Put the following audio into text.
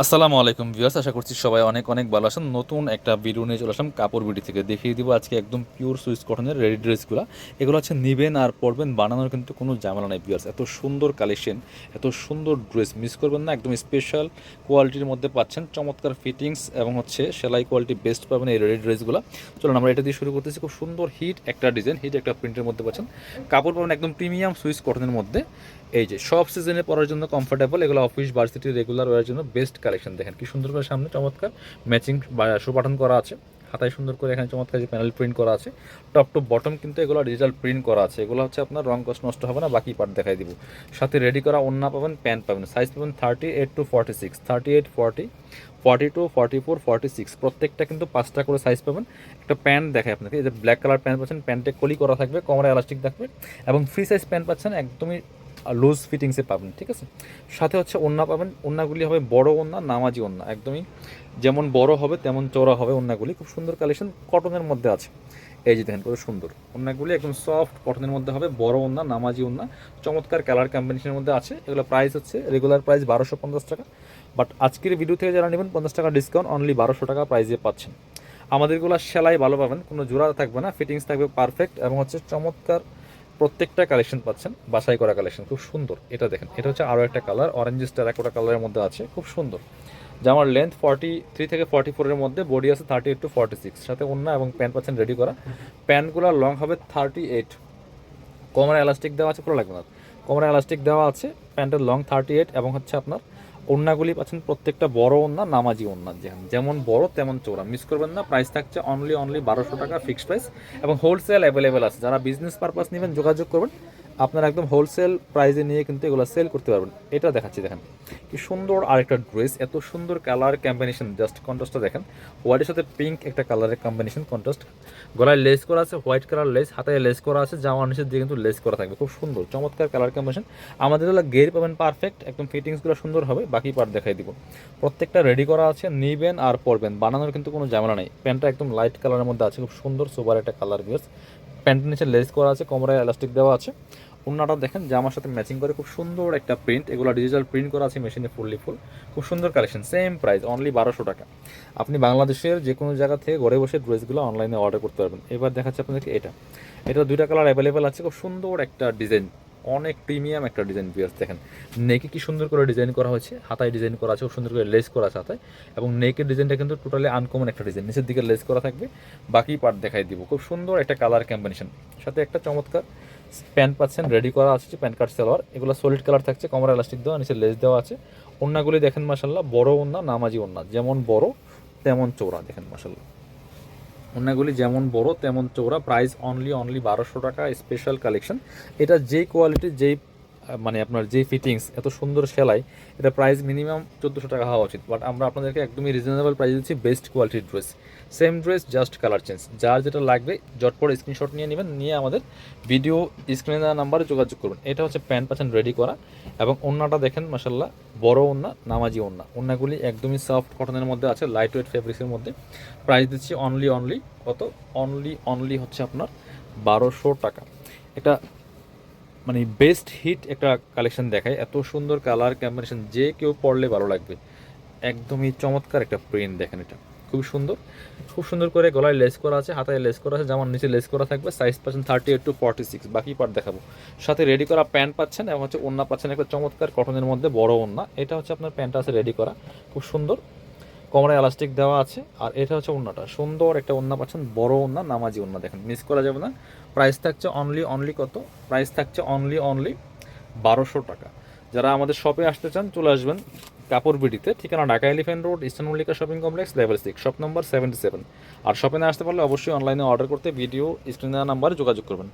আসসালামু আলাইকুম ভিউয়ার্স, আশা করছি সবাই অনেক অনেক ভালো আছেন। নতুন একটা ভিডিও নিয়ে চলে আসলাম কাপড় বিডি থেকে। দেখিয়ে দিব আজকে একদম পিওর সুইস কটনের রেডি ড্রেসগুলো। এগুলো হচ্ছে নেবেন আর পরবেন, বানানোর কিন্তু কোনো ঝামেলা নেই ভিউয়ার্স। এত সুন্দর কালেকশন, এত সুন্দর ড্রেস মিস করবেন না। একদম স্পেশাল কোয়ালিটির মধ্যে পাচ্ছেন, চমৎকার ফিটিংস এবং হচ্ছে সেলাই কোয়ালিটি বেস্ট পাবেন এই রেডি ড্রেসগুলো। চলুন আমরা এটা দিয়ে শুরু করতেছি। খুব সুন্দর হিট একটা ডিজাইন, হিট একটা প্রিন্টের মধ্যে পাচ্ছেন। কাপড় পাবেন একদম প্রিমিয়াম সুইস কটনের মধ্যে। এই যে সব সিজনে পরার জন্য কমফোর্টেবল, এগুলো অফিস ভার্সিটি রেগুলার ওয়ার জন্য বেস্ট কালেকশন। দেখেন কি সুন্দর করে সামনে চমৎকার ম্যাচিং শো বাটন করা আছে, হাতায় সুন্দর করে এখানে চমৎকার যে প্যানেল প্রিন্ট করা আছে। টপ টু বটম কিন্তু এগুলো ডিজিটাল প্রিন্ট করা আছে। এগুলো হচ্ছে আপনার রং কষ্ট নষ্ট হবে না। বাকি পার্ট দেখাই দিব। সাথে রেডি করা ওড়না পাবেন, প্যান্ট পাবেন, সাইজ পাবেন 38 to 46, 38, 40, 42, 44, 46, প্রত্যেকটা কিন্তু 5টা করে সাইজ পাবেন। একটা প্যান্ট দেখায় আপনাকে, এই যে ব্ল্যাক কালার প্যান্ট পাচ্ছেন, প্যান্টে কলি করা থাকবে, কোমরে এলাস্টিক থাকবে এবং ফ্রি সাইজ প্যান্ট পাচ্ছেন একদমই লুজ ফিটিংসে পাবেন, ঠিক আছে। সাথে হচ্ছে ওড়না পাবেন, ওড়নাগুলি হবে বড় ওড়না, নামাজি ওড়না, একদমই যেমন বড় হবে তেমন চওড়া হবে ওড়নাগুলি। খুব সুন্দর কালেকশন কটনের মধ্যে আছে। এই যে দেখেন কত সুন্দর ওড়নাগুলি, একদম সফট কটনের মধ্যে হবে, বড় ওড়না, নামাজি ওড়না, চমৎকার কালার কম্বিনেশনের মধ্যে আছে। এগুলো প্রাইস হচ্ছে রেগুলার প্রাইস 1250 টাকা, বাট আজকের ভিডিও থেকে যারা নেবেন 50 টাকা ডিসকাউন্ট, অনলি 1200 টাকা প্রাইসে পাচ্ছেন। আমাদেরগুলো সেলাই ভালো পাবেন, কোনো জোড়া থাকবে না, ফিটিংস থাকবে পারফেক্ট এবং হচ্ছে চমৎকার প্রত্যেকটা কালেকশন পাচ্ছেন, বাছাই করা কালেকশন, খুব সুন্দর। এটা দেখেন, এটা হচ্ছে আরও একটা কালার, অরেঞ্জ টেরাকোটা কালারের মধ্যে আছে, খুব সুন্দর। জামার লেন্থ 43 থেকে 44-এর মধ্যে, বডি আছে 38 to 46, সাথে ওড়না এবং প্যান্ট পাচ্ছেন রেডি করা। প্যান্টগুলো লং হবে 38, কোমরে এলাস্টিক দেওয়া আছে, খোলা লাগবে না, কোমরে এলাস্টিক দেওয়া আছে। প্যান্টের লং 38 এবং হচ্ছে আপনার ওড়নাগুলি পাচ্ছেন প্রত্যেকটা বড় ওড়না, নামাজি ওড়না, যেমন বড় তেমন চৌড়া, মিস করবেন না। প্রাইস থাকছে অনলি 1200 টাকা ফিক্সড প্রাইস এবং হোলসেল অ্যাভেলেবেল আছে। যারা বিজনেস পারপাস নেবেন যোগাযোগ করবেন, আপনারা একদম হোলসেল প্রাইসে নিয়ে কিন্তু এগুলো সেল করতে পারবেন। এটা দেখাচ্ছি, দেখেন কি সুন্দর আরেকটা ড্রেস, এত সুন্দর কালার কম্বিনেশন, জাস্ট কন্ট্রাস্টটা দেখেন, হোয়াইটের সাথে পিঙ্ক একটা কালারের কম্বিনেশন কন্ট্রাস্ট। গলায় লেস করা আছে, হোয়াইট কালার লেস, হাতায় লেস করা আছে, জামার নিচের দিয়ে কিন্তু লেস করা থাকবে, খুব সুন্দর চমৎকার কালার কম্বিনেশন। আমাদের হলো গের পাবেন পারফেক্ট, একদম ফিটিংসগুলো সুন্দর হবে। বাকি পার্ট দেখাই দিব। প্রত্যেকটা রেডি করা আছে, নিবেন আর পরবেন, বানানোর কিন্তু কোনো ঝামেলা নেই। প্যান্টটা একদম লাইট কালারের মধ্যে আছে, খুব সুন্দর সুপার একটা কালার ভিউয়ার্স। প্যান্টের নিচে লেস করা আছে, কোমরে এলাস্টিক দেওয়া আছে। ওড়নাটা দেখেন জামার সাথে ম্যাচিং করে, খুব সুন্দর একটা প্রিন্ট, এগুলো ডিজিটাল প্রিন্ট করা আছে মেশিনে, ফুললি ফুল, খুব সুন্দর কালেকশন। সেম প্রাইস অনলি 1200 টাকা। আপনি বাংলাদেশের যে কোনো জায়গা থেকে ঘরে বসে ড্রেসগুলো অনলাইনে অর্ডার করতে পারবেন। এবার দেখাচ্ছে আপনাদেরকে এটা, এটা দুইটা কালার অ্যাভেলেবেল আছে। খুব সুন্দর একটা ডিজাইন, অনেক প্রিমিয়াম একটা ডিজাইন ভিউয়ার্স। দেখেন নেকে কি সুন্দর করে ডিজাইন করা হয়েছে, হাতায় ডিজাইন করা আছে, খুব সুন্দর করে লেস করা আছে হাতায়, এবং নেকের ডিজাইনটা কিন্তু টোটালি আনকমন একটা ডিজাইন, নিচের দিকে লেস করা থাকবে। বাকি পার্ট দেখাই দিব। খুব সুন্দর একটা কালার কম্বিনেশন, সাথে একটা চমৎকার প্যান্ট পাচ্ছেন রেডি করা আছে, প্যান্ট কাট সালোয়ার, এগুলো সলিড কালার থাকছে, কোমরে এলাস্টিক দেওয়া, নিচে লেস দেওয়া আছে। ওড়নাগুলি দেখেন মাশাল্লাহ, বড় ওড়না, নামাজি ওড়না, যেমন বড় তেমন চৌড়া, দেখেন মাশাল্লাহ ওড়নাগুলি যেমন বড় তেমন চৌড়া। প্রাইস অনলি 1200 টাকা, স্পেশাল কালেকশন। এটা যেই কোয়ালিটি, যেই মানে আপনার যেই ফিটিংস, এত সুন্দর সেলাই, এটা প্রাইস মিনিমাম 1400 টাকা হওয়া উচিত, বাট আমরা আপনাদেরকে একদমই রিজনেবল প্রাইস দিচ্ছি। বেস্ট কোয়ালিটির dress, same dress, just colour change. যার যেটা লাগবে জটপট স্ক্রিনশট নিয়ে নেবেন, নিয়ে আমাদের ভিডিও স্ক্রিনে দেওয়া নাম্বারে যোগাযোগ করবেন। এটা হচ্ছে প্যান্ট পাচ্ছেন রেডি করা এবং ওড়নাটা দেখেন মাশাল্লাহ, বড় ওড়না, নামাজি ওড়না। ওড়নাগুলি একদমই সফট কটনের মধ্যে আছে, লাইট ওয়েট ফেব্রিক্সের মধ্যে। প্রাইস দিচ্ছি অনলি কত, অনলি হচ্ছে আপনার 1200 টাকা। এটা মানে বেস্ট হিট একটা কালেকশন দেখায়, এত সুন্দর কালার কম্বিনেশন, যে কেউ পরলে ভালো লাগবে। একদমই চমৎকার একটা প্রিন্ট, দেখেন এটা খুব সুন্দর, খুব সুন্দর করে গলায় লেস করা আছে, হাতায় লেস করা আছে, জামার নিচে লেস করা থাকবে। সাইজ পাচ্ছেন 38 to 46, বাকি পার্ট দেখাবো। সাথে রেডি করা প্যান্ট পাচ্ছেন এবং হচ্ছে ওড়না পাচ্ছেন একটা চমৎকার কটনের মধ্যে বড় ওড়না। এটা হচ্ছে আপনার প্যান্টটা আছে রেডি করা, খুব সুন্দর, কোমরে এলাস্টিক দেওয়া আছে। আর এটা হচ্ছে ওড়নাটা, সুন্দর একটা ওড়না পাচ্ছেন, বড় ওড়না, নামাজি ওড়না, দেখেন মিস করা যাবে না। প্রাইস থাকছে অনলি কত, প্রাইস থাকছে অনলি 1200 টাকা। যারা আমাদের শপে আসতে চান চলে আসবেন কাপড় বিডিতে, ঠিকানা Dhaka elephant road, eastern Mallika shopping complex, level 6, shop number 77। আর শপে না আসতে পারলে অবশ্যই অনলাইনে অর্ডার করতে ভিডিও স্ক্রিনে দেওয়া নাম্বারে যোগাযোগ করবেন।